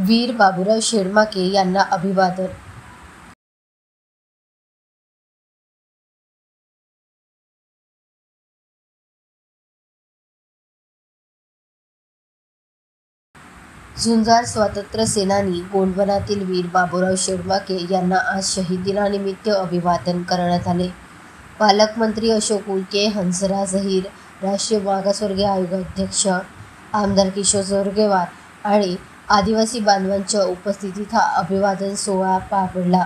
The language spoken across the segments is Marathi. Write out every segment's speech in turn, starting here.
वीर बाबूराव शेडमाके यांना अभिवादन। झुंजार स्वातंत्र्य सेनानी गोंडवनातील वीर बाबूराव शेडमाके यांना आज शहीद दिनानिमित्त अभिवादन करण्यात आले। पालकमंत्री अशोक उईके, हंसराज अहिर, राष्ट्रीय मागासवर्गीय आयोग अध्यक्ष आमदार किशोर जोरगेवार आणि आदिवासी बांधवांच्या उपस्थितीत हा अभिवादन सोहळा पार पडला।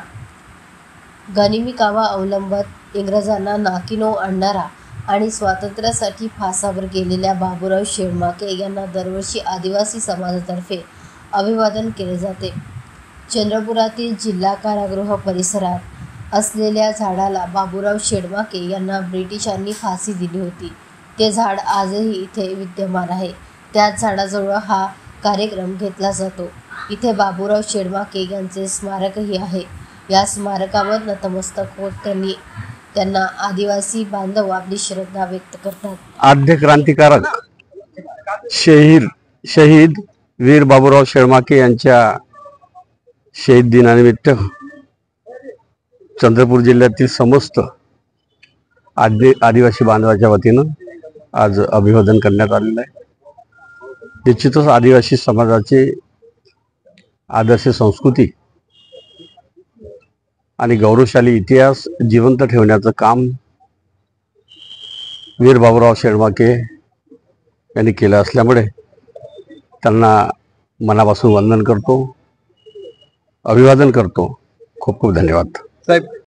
गनिमी कावा अवलंबत इंग्रजांना नाकीनऊ आणणारा आणि स्वातंत्र्यासाठी फासावर गेलेल्या बाबूराव शेडमाके यांना दरवर्षी आदिवासी समाजातर्फे अभिवादन केले जाते। चंद्रपुरातील जिल्हा कारागृह परिसरात असलेल्या झाडाला बाबूराव शेडमाके यांना ब्रिटिशांनी फाशी दिली होती। ते झाड आजही इथे विद्यमान आहे। त्याच झाडाजवळ हा कार्यक्रम घेतला जातो। इथे बाबूराव शेडमाके यांचे स्मारकही आहे। या स्मारकावर नतमस्तक होत त्यांना आदिवासी बांधव आपली श्रद्धा व्यक्त करतात। आद्य क्रांतिकारक शहीद वीर बाबूराव शेडमाके यांच्या शहीद दिनानिमित्त चंद्रपूर जिल्ह्यातील समस्त आदिवासी बांधवाच्या वतीनं आज अभिवादन करण्यात आलेलं आहे। निश्चितच आदिवासी समाजाचे आदर्श संस्कृती आणि गौरवशाली इतिहास जिवंत ठेवण्याचं काम वीर बाबूराव शेडमाके यांनी केलं असल्यामुळे त्यांना मनापासून वंदन करतो, अभिवादन करतो। खूप खूप धन्यवाद साहेब।